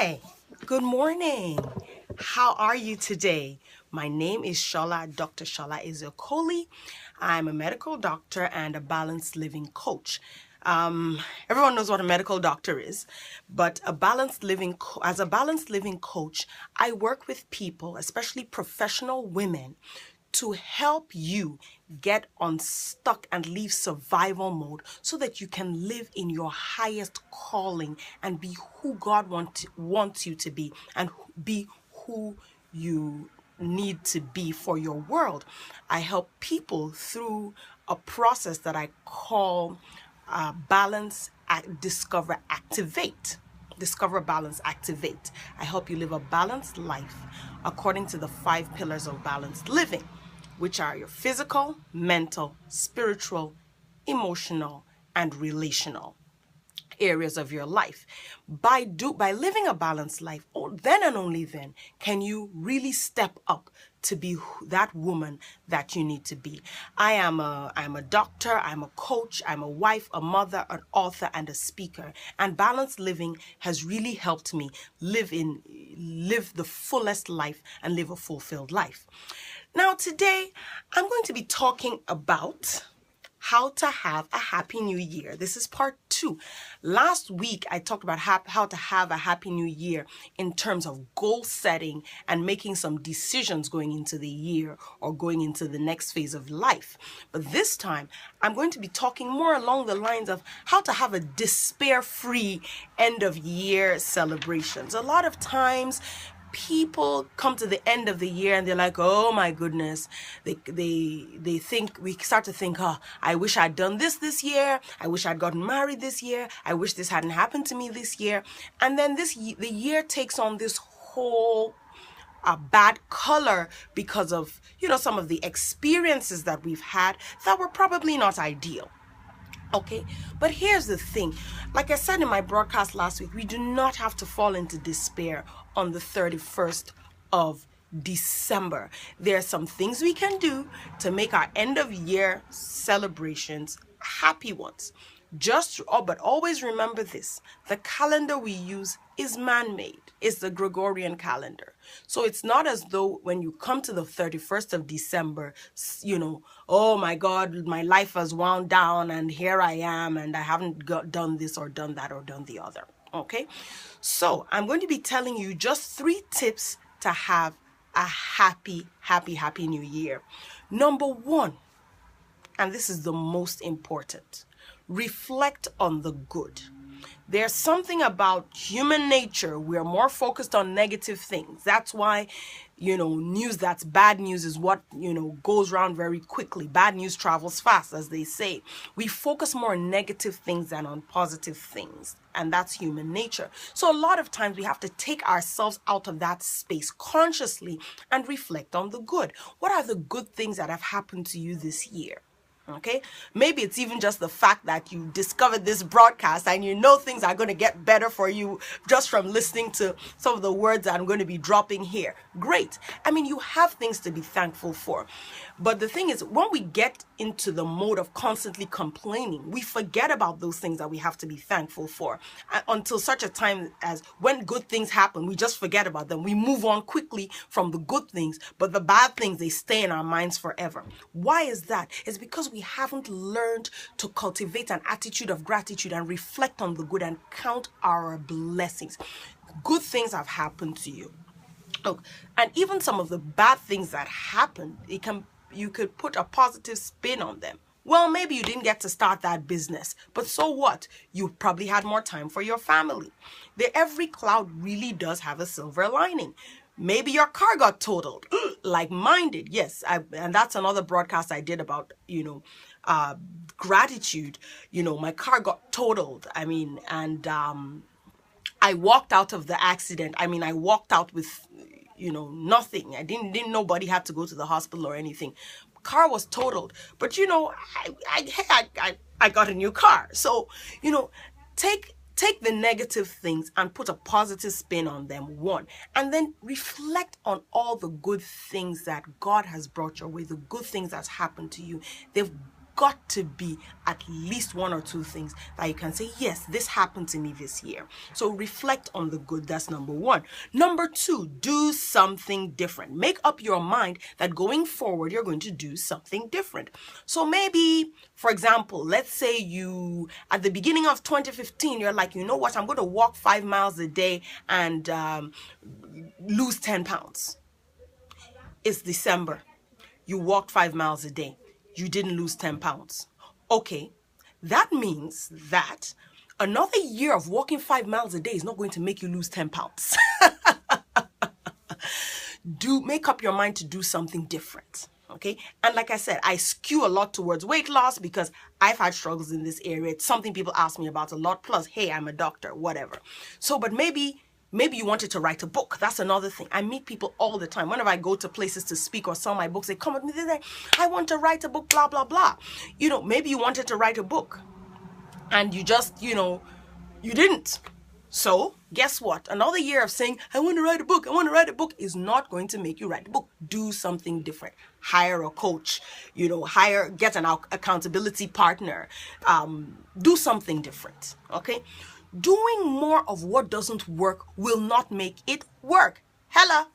Hi, good morning. How are you today? My name is Shola, Dr. Shola Ezeokoli. I'm a medical doctor and a balanced living coach. Everyone knows what a medical doctor is, but as a balanced living coach, I work with people, especially professional women, to help you get unstuck and leave survival mode so that you can live in your highest calling and be who God wants you to be and be who you need to be for your world. I help people through a process that I call balance, discover, activate. Discover, balance, activate. I help you live a balanced life according to the 5 pillars of balanced living, which are your physical, mental, spiritual, emotional, and relational areas of your life. By living a balanced life, then and only then can you really step up to be that woman that you need to be. I'm a doctor, I'm a coach, I'm a wife, a mother, an author, and a speaker. And balanced living has really helped me live the fullest life and live a fulfilled life. Now today, I'm going to be talking about how to have a happy new year. This is part 2. Last week, I talked about how to have a happy new year in terms of goal setting and making some decisions going into the year or going into the next phase of life. But this time, I'm going to be talking more along the lines of how to have a despair-free end of year celebrations. A lot of times, people come to the end of the year and they're like, oh my goodness, they think, we start to think, oh, I wish I'd done this year, I wish I'd gotten married this year, I wish this hadn't happened to me this year. And then the year takes on this whole bad color because of, some of the experiences that we've had that were probably not ideal. Okay, but here's the thing. Like I said in my broadcast last week, we do not have to fall into despair on the 31st of December. There are some things we can do to make our end of year celebrations happy ones. But always remember this. The calendar we use is man-made. It's the Gregorian calendar. So it's not as though when you come to the 31st of December, oh my God, my life has wound down and here I am and I haven't done this or done that or done the other. Okay? So I'm going to be telling you just 3 tips to have a happy new year. Number 1, and this is the most important, reflect on the good. There's something about human nature. We're more focused on negative things. That's why, news that's bad news is what, goes around very quickly. Bad news travels fast, as they say. We focus more on negative things than on positive things. And that's human nature. So a lot of times we have to take ourselves out of that space consciously and reflect on the good. What are the good things that have happened to you this year? Okay, maybe it's even just the fact that you discovered this broadcast and things are going to get better for you just from listening to some of the words that I'm going to be dropping here. Great. I mean, you have things to be thankful for. But the thing is, when we get into the mode of constantly complaining, we forget about those things that we have to be thankful for until such a time as when good things happen, we just forget about them. We move on quickly from the good things, but the bad things, they stay in our minds forever. Why is that? It's because we haven't learned to cultivate an attitude of gratitude and reflect on the good and count our blessings. Good things have happened to you. Look, and even some of the bad things that happened, you could put a positive spin on them. Well, maybe you didn't get to start that business, but so what? You probably had more time for your family. Every cloud really does have a silver lining. Maybe your car got totaled, like mine did. Yes, and that's another broadcast I did about, gratitude. My car got totaled. I walked out of the accident. I walked out with, nothing. Nobody had to go to the hospital or anything. Car was totaled, but I got a new car. So, take the negative things and put a positive spin on them, one, and then reflect on all the good things that God has brought your way, the good things that's happened to you. They've got to be at least one or two things that you can say, yes, this happened to me this year. So reflect on the good. That's number one. Number two, do something different. Make up your mind that going forward, you're going to do something different. So maybe, for example, let's say you, at the beginning of 2015, you're like, you know what, I'm going to walk 5 miles a day and lose 10 pounds. It's December. You walked 5 miles a day. You didn't lose 10 pounds. Okay, that means that another year of walking 5 miles a day is not going to make you lose 10 pounds. Make up your mind to do something different. Okay, and like I said, I skew a lot towards weight loss because I've had struggles in this area. It's something people ask me about a lot. Plus, hey, I'm a doctor, whatever. So, but maybe you wanted to write a book. That's another thing. I meet people all the time. Whenever I go to places to speak or sell my books, they come with me, they say, I want to write a book, blah, blah, blah. You know, maybe you wanted to write a book and you just, you didn't. So guess what? Another year of saying, I want to write a book is not going to make you write a book. Do something different. Hire a coach, get an accountability partner. Do something different. Okay. Doing more of what doesn't work will not make it work. Hello.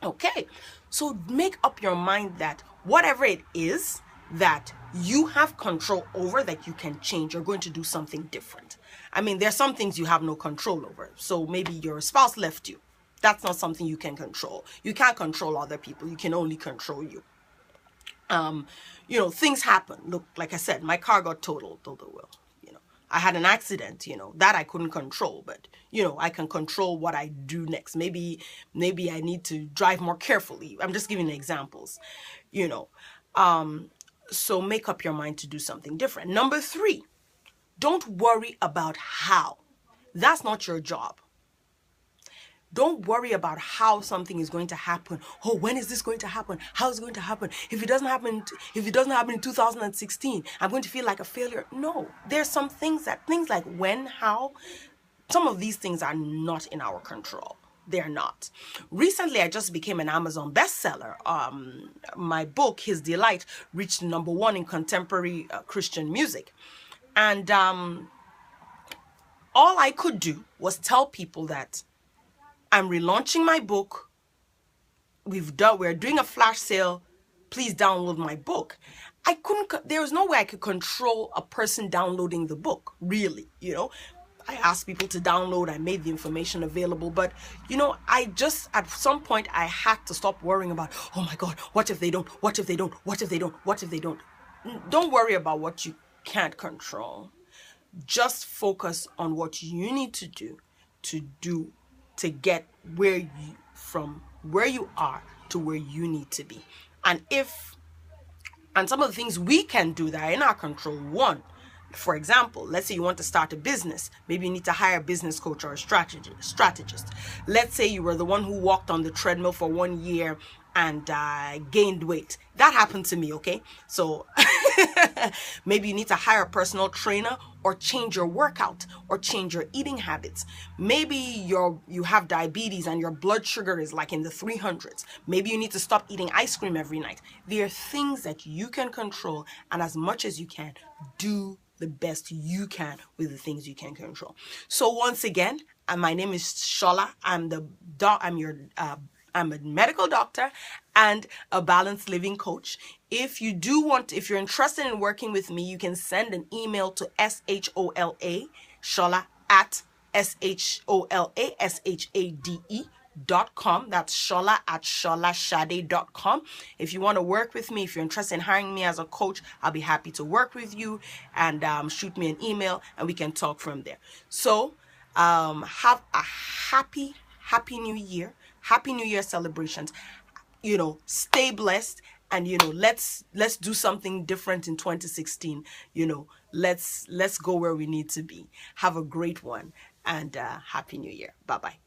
Okay. So make up your mind that whatever it is that you have control over, that you can change, you're going to do something different. I mean, there's some things you have no control over. So maybe your spouse left you. That's not something you can control. You can't control other people. You can only control you. Things happen. Look, like I said, my car got totaled. I had an accident, that I couldn't control, but, I can control what I do next. Maybe I need to drive more carefully. I'm just giving examples, So make up your mind to do something different. Number 3, don't worry about how. That's not your job. Don't worry about how something is going to happen. Oh, when is this going to happen? How is it going to happen? If it doesn't happen in 2016, I'm going to feel like a failure. No, there's some things like when, how, some of these things are not in our control. They're not. Recently, I just became an Amazon bestseller. My book, His Delight, reached number 1 in contemporary Christian music. And all I could do was tell people that I'm relaunching my book. We're doing a flash sale. Please download my book. There was no way I could control a person downloading the book, really, I asked people to download. I made the information available. But, at some point, I had to stop worrying about, oh my God, what if they don't? What if they don't? What if they don't? What if they don't? Don't worry about what you can't control. Just focus on what you need to do to get from where you are to where you need to be. And some of the things we can do that are in our control. One, for example, let's say you want to start a business. Maybe you need to hire a business coach or a strategist. Let's say you were the one who walked on the treadmill for 1 year and gained weight. That happened to me, okay? So maybe you need to hire a personal trainer or change your workout or change your eating habits. Maybe you have diabetes and your blood sugar is like in the 300s. Maybe you need to stop eating ice cream every night. There are things that you can control, and as much as you can, do the best you can with the things you can control. So once again, my name is Shola. I'm a medical doctor and a balanced living coach. If you're interested in working with me, you can send an email to Shola at SHOLASHADE.com. That's Shola at SholaShade.com. If you want to work with me, if you're interested in hiring me as a coach, I'll be happy to work with you, and shoot me an email and we can talk from there. So have a happy New Year. Happy New Year celebrations. Stay blessed, and let's do something different in 2016. Let's go where we need to be. Have a great one, and Happy New Year. Bye-bye.